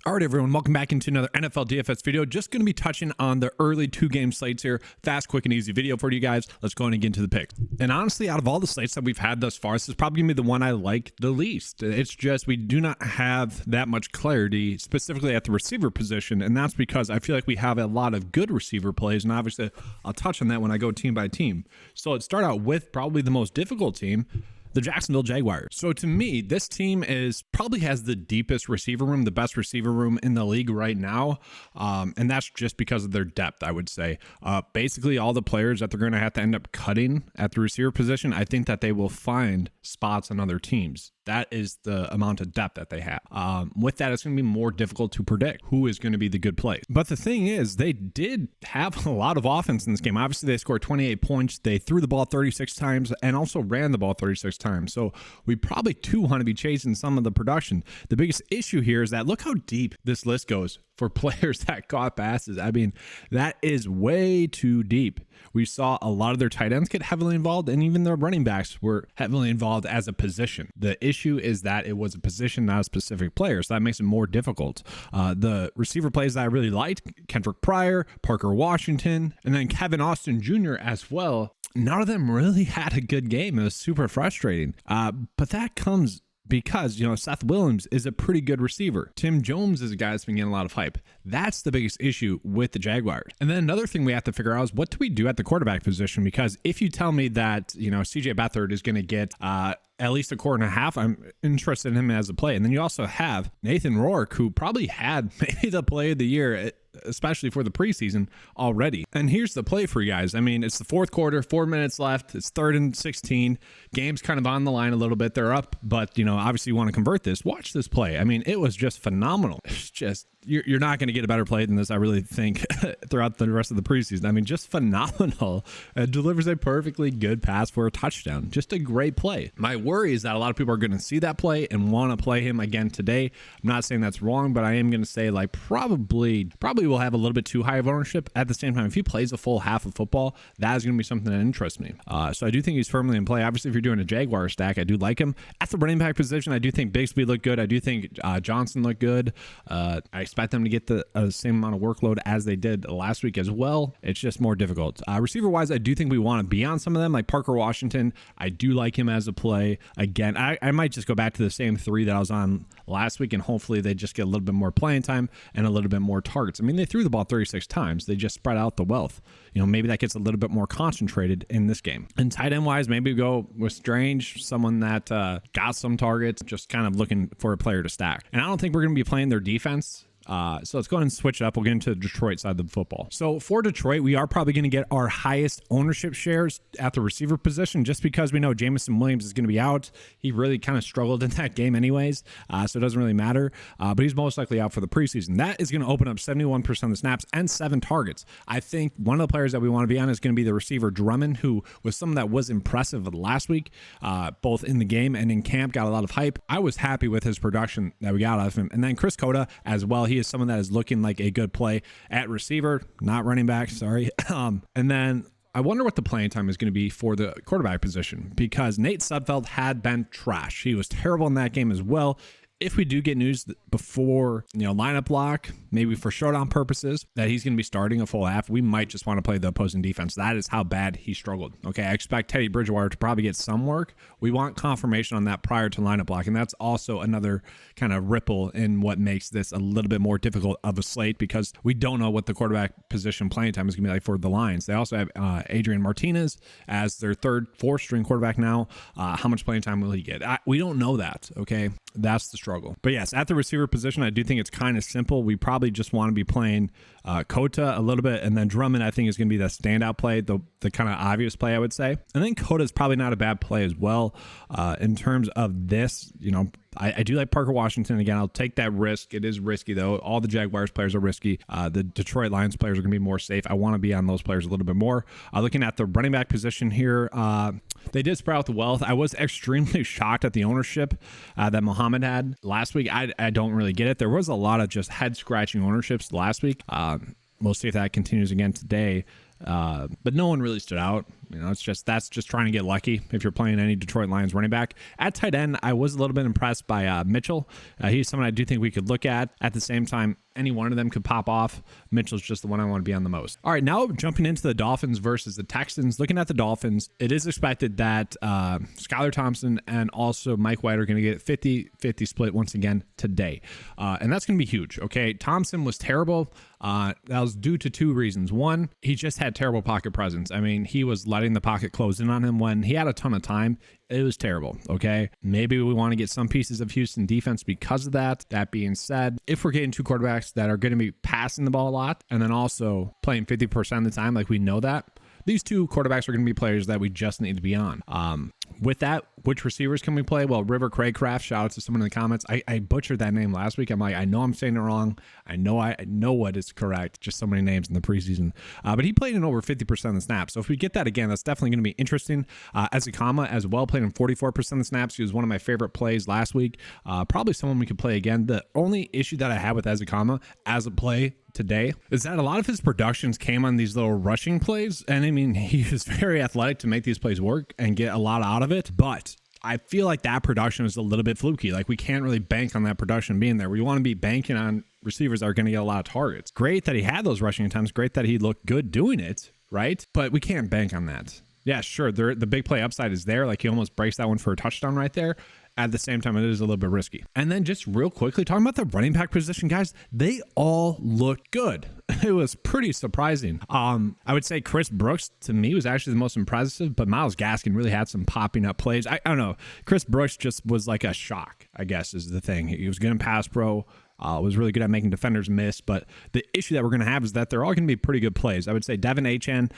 All right, everyone, welcome back into another NFL DFS video. Just going to be touching on the early two-game slates here. Fast, quick, and easy video for you guys. Let's go ahead and get into the picks. And honestly, out of all the slates that we've had thus far, this is probably going to be the one I like the least. It's just we do not have that much clarity, specifically at the receiver position, and that's because I feel like we have a lot of good receiver plays, and obviously I'll touch on that when I go team by team. So let's start out with probably the most difficult team, the Jacksonville Jaguars. So to me, this team probably has the deepest receiver room, the best receiver room in the league right now. And that's just because of their depth, I would say. Basically, all the players that they're going to have to end up cutting at the receiver position, I think that they will find spots on other teams. That is the amount of depth that they have. With that, it's going to be more difficult to predict who is going to be the good play. But the thing is, they did have a lot of offense in this game. Obviously, they scored 28 points. They threw the ball 36 times and also ran the ball 36 times. So we probably do want to be chasing some of the production. The biggest issue here is that look how deep this list goes for players that caught passes. I mean, that is way too deep. We saw a lot of their tight ends get heavily involved, and even their running backs were heavily involved as a position. The issue is that it was a position, not a specific player, so that makes it more difficult. The receiver plays that I really liked, Kendrick Pryor, Parker Washington, and then Kevin Austin Jr. as well. None of them really had a good game. It was super frustrating. But that comes because, Seth Williams is a pretty good receiver. Tim Jones is a guy that's been getting a lot of hype. That's the biggest issue with the Jaguars. And then another thing we have to figure out is what do we do at the quarterback position? Because if you tell me that, CJ Beathard is going to get at least a quarter and a half, I'm interested in him as a play. And then you also have Nathan Rourke, who probably had maybe the play of the year, especially for the preseason already. And here's the play for you guys. I mean, it's the fourth quarter, 4 minutes left. It's 3rd and 16. Game's kind of on the line a little bit. They're up, but obviously you want to convert this. Watch this play. I mean, it was just phenomenal. It's just, you're not going to get a better play than this, I really think, throughout the rest of the preseason. I mean, just phenomenal. It delivers a perfectly good pass for a touchdown. Just a great play. My worry is that a lot of people are going to see that play and want to play him again today. I'm not saying that's wrong, but I am going to say probably will have a little bit too high of ownership. At the same time, if he plays a full half of football, that is going to be something that interests me. So I do think he's firmly in play. Obviously, if you're doing a Jaguar stack, I do like him. At the running back position, I do think Bigsby looked good. I do think Johnson looked good. I expect them to get the same amount of workload as they did last week as well. It's just more difficult. Receiver-wise, I do think we want to be on some of them, like Parker Washington. I do like him as a play. Again, I might just go back to the same 3 that I was on last week, and hopefully they just get a little bit more playing time and a little bit more targets. I mean, they threw the ball 36 times. They just spread out the wealth. Maybe that gets a little bit more concentrated in this game. And tight end wise, maybe go with Strange, someone that got some targets, just kind of looking for a player to stack. And I don't think we're going to be playing their defense. So let's go ahead and switch it up. We'll get into the Detroit side of the football. So for Detroit, we are probably going to get our highest ownership shares at the receiver position just because we know Jameson Williams is going to be out. He really kind of struggled in that game anyways, so it doesn't really matter. But he's most likely out for the preseason. That is going to open up 71% of the snaps and 7 targets. I think one of the players that we want to be on is going to be the receiver Drummond, who was someone that was impressive last week, both in the game and in camp, got a lot of hype. I was happy with his production that we got out of him. And then Chris Coda as well. He is someone that is looking like a good play at receiver, not running back, sorry. And then I wonder what the playing time is going to be for the quarterback position because Nate Sudfeld had been trash. He was terrible in that game as well. If we do get news before, lineup lock, maybe for showdown purposes, that he's going to be starting a full half, we might just want to play the opposing defense. That is how bad he struggled. Okay, I expect Teddy Bridgewater to probably get some work. We want confirmation on that prior to lineup lock, and that's also another kind of ripple in what makes this a little bit more difficult of a slate because we don't know what the quarterback position playing time is going to be like for the Lions. They also have Adrian Martinez as their 3rd, 4th string quarterback now. How much playing time will he get? We don't know that, okay? That's the struggle. But yes, at the receiver position, I do think it's kind of simple. We probably just want to be playing Kota a little bit, and then Drummond I think is going to be the standout play, the kind of obvious play I would say. And then Kota is probably not a bad play as well. In terms of this, I do like Parker Washington. Again, I'll take that risk. It is risky, though. All the Jaguars players are risky. The Detroit Lions players are going to be more safe. I want to be on those players a little bit more. Looking at the running back position here, they did spread out the wealth. I was extremely shocked at the ownership that Muhammad had last week. I don't really get it. There was a lot of just head-scratching ownerships last week. We'll see if that continues again today. But no one really stood out. That's just trying to get lucky if you're playing any Detroit Lions running back. At tight end, I was a little bit impressed by Mitchell. He's someone I do think we could look at. At the same time, any one of them could pop off. Mitchell's just the one I want to be on the most. All right, now jumping into the Dolphins versus the Texans. Looking at the Dolphins, it is expected that Skylar Thompson and also Mike White are going to get 50-50 split once again today. And that's going to be huge, okay? Thompson was terrible. That was due to two reasons. One, he just had terrible pocket presence. I mean, he was letting the pocket close in on him when he had a ton of time. It was terrible, okay? Maybe we want to get some pieces of Houston defense because of that. That being said, if we're getting two quarterbacks that are going to be passing the ball a lot and then also playing 50% of the time, like we know that, these two quarterbacks are going to be players that we just need to be on. With that, which receivers can we play? Well, River Craycraft, shout out to someone in the comments. I butchered that name last week. I'm like, I know I'm saying it wrong. I know what is correct. Just so many names in the preseason. But he played in over 50% of the snaps. So if we get that again, that's definitely going to be interesting. Ezekama as well played in 44% of the snaps. He was one of my favorite plays last week. Probably someone we could play again. The only issue that I have with Ezekama as a play today is that a lot of his productions came on these little rushing plays. And I mean, he is very athletic to make these plays work and get a lot out of it. But I feel like that production is a little bit fluky. Like we can't really bank on that production being there. We want to be banking on receivers that are going to get a lot of targets. Great that he had those rushing attempts. Great that he looked good doing it, right? But we can't bank on that. Yeah, sure. The big play upside is there. Like he almost breaks that one for a touchdown right there. At the same time, it is a little bit risky. And then just real quickly, talking about the running back position, guys, they all looked good. It was pretty surprising. I would say Chris Brooks, to me, was actually the most impressive, but Myles Gaskin really had some popping up plays. I don't know. Chris Brooks just was like a shock, I guess, is the thing. He was good in pass pro. Was really good at making defenders miss, but the issue that we're going to have is that they're all going to be pretty good plays. I would say Devon Achane,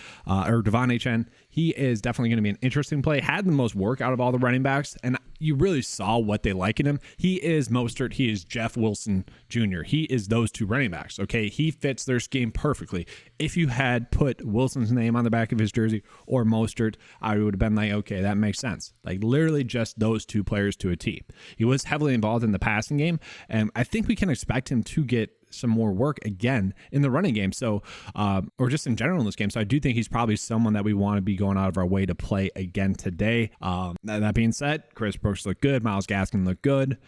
he is definitely going to be an interesting play. Had the most work out of all the running backs, and you really saw what they like in him. He is Mostert. He is Jeff Wilson Jr. He is those two running backs, okay? He fits their scheme perfectly. If you had put Wilson's name on the back of his jersey or Mostert, I would have been like, okay, that makes sense. Like literally just those two players to a T. He was heavily involved in the passing game, and I think we can expect him to get some more work again in the running game. So, or just in general in this game. So I do think he's probably someone that we want to be going out of our way to play again today. That being said, Chris Brooks looked good. Myles Gaskin looked good.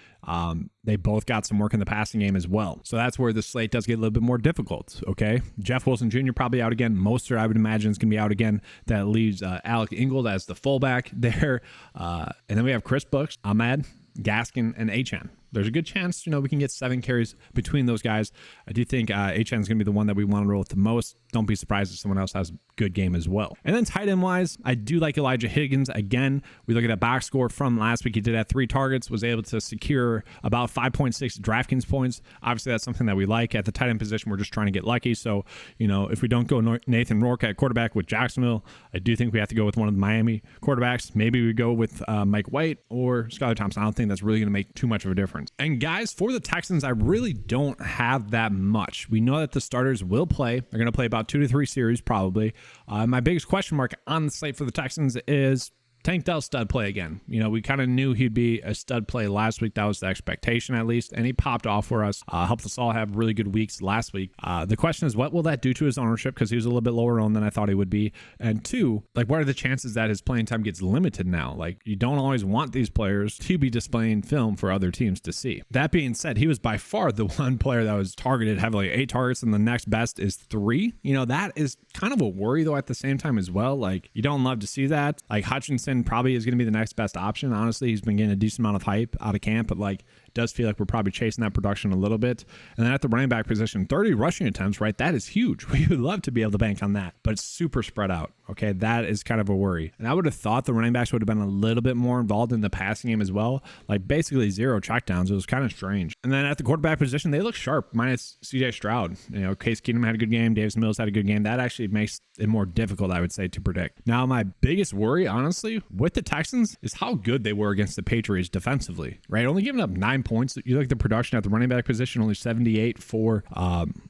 They both got some work in the passing game as well. So that's where the slate does get a little bit more difficult. Okay. Jeff Wilson Jr. probably out again. Mostert, I would imagine, is going to be out again. That leaves Alec Ingold as the fullback there. And then we have Chris Brooks, Ahmed, Gaskin, and Achane. There's a good chance, we can get 7 carries between those guys. I do think Achane is going to be the one that we want to roll with the most. Don't be surprised if someone else has a good game as well. And then tight end wise, I do like Elijah Higgins. Again, we look at that box score from last week. He did have 3 targets, was able to secure about 5.6 DraftKings points. Obviously, that's something that we like. At the tight end position, we're just trying to get lucky. So, if we don't go Nathan Rourke at quarterback with Jacksonville, I do think we have to go with one of the Miami quarterbacks. Maybe we go with Mike White or Skylar Thompson. I don't think that's really going to make too much of a difference. And guys, for the Texans, I really don't have that much. We know that the starters will play. They're going to play about 2 to 3 series probably. My biggest question mark on the slate for the Texans is Tank Dell stud play again. We kind of knew he'd be a stud play last week. That was the expectation at least. And he popped off for us. Helped us all have really good weeks last week. The question is, what will that do to his ownership? Because he was a little bit lower owned than I thought he would be. And 2, what are the chances that his playing time gets limited now? You don't always want these players to be displaying film for other teams to see. That being said, he was by far the one player that was targeted heavily. 8 targets, and the next best is 3. That is kind of a worry though at the same time as well. You don't love to see that. Hutchinson probably is going to be the next best option. Honestly, he's been getting a decent amount of hype out of camp, but it does feel like we're probably chasing that production a little bit. And then at the running back position, 30 rushing attempts, right? That is huge. We would love to be able to bank on that, but it's super spread out. Okay. That is kind of a worry. And I would have thought the running backs would have been a little bit more involved in the passing game as well. Basically 0 checkdowns. It was kind of strange. And then at the quarterback position, they look sharp minus CJ Stroud. Case Keenum had a good game. Davis Mills had a good game. That actually makes it more difficult, I would say, to predict. Now, my biggest worry, honestly, with the Texans is how good they were against the Patriots defensively, right? Only giving up 9 points. You look at the production at the running back position, only 78 for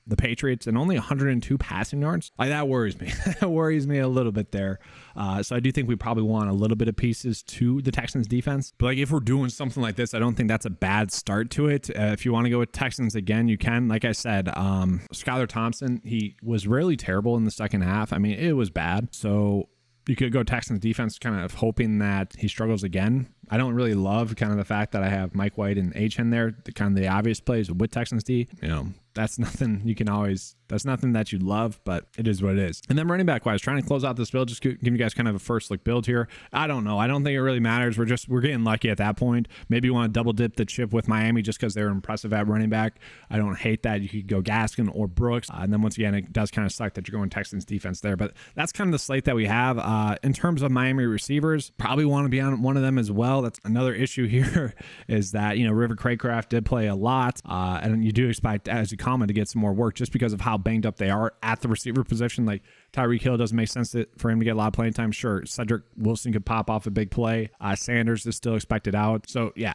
the Patriots and only 102 passing yards. That worries me. That worries me a little bit there. So I do think we probably want a little bit of pieces to the Texans defense. But if we're doing something like this, I don't think that's a bad start to it. If you want to go with Texans again, you can. Like I said, Skylar Thompson, he was really terrible in the second half. I mean, it was bad. So You could go Texans defense, kind of hoping that he struggles again. I don't really love kind of the fact that I have Mike White and H in there, the obvious plays with Texans D. That's nothing that's nothing that you love, but it is what it is. And then running back wise, trying to close out this build, just give you guys kind of a first look build here. I don't know. I don't think it really matters. We're getting lucky at that point. Maybe you want to double dip the chip with Miami just because they're impressive at running back. I don't hate that. You could go Gaskin or Brooks. And then once again, it does kind of suck that you're going Texans defense there, but that's kind of the slate that we have. In terms of Miami receivers, probably want to be on one of them as well. That's another issue here is that, River Craycraft did play a lot. And you do expect, as you comment, to get some more work just because of how banged up they are at the receiver position. Like Tyreek Hill doesn't make sense for him to get a lot of playing time. Sure, Cedric Wilson could pop off a big play. Sanders is still expected out. So yeah,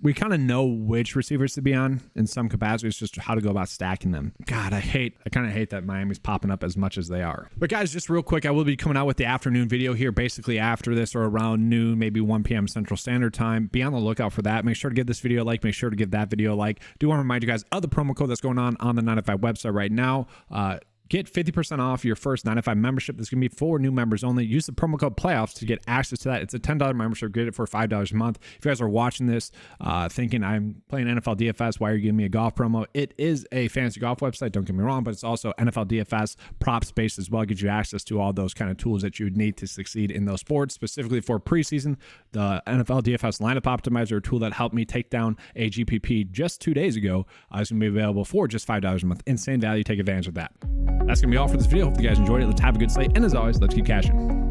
we kind of know which receivers to be on in some capacity. It's just how to go about stacking them. God, I kind of hate that Miami's popping up as much as they are. But guys, just real quick, I will be coming out with the afternoon video here basically after this or around noon, maybe 1 p.m. Central Standard Time. Be on the lookout for that. Make sure to give this video a like. Make sure to give that video a like. Do want to remind you guys of the promo code that's going on the 9to5 website right now. Get 50% off your first 9to5 membership. This is going to be for new members only. Use the promo code PLAYOFFS to get access to that. It's a $10 membership. Get it for $5 a month. If you guys are watching this thinking I'm playing NFL DFS, why are you giving me a golf promo? It is a fantasy golf website, don't get me wrong, but it's also NFL DFS props based as well. It gives you access to all those kind of tools that you would need to succeed in those sports. Specifically for preseason, the NFL DFS lineup optimizer, a tool that helped me take down a GPP just 2 days ago, is going to be available for just $5 a month. Insane value. Take advantage of that. That's going to be all for this video. Hope you guys enjoyed it. Let's have a good slate. And as always, let's keep cashing.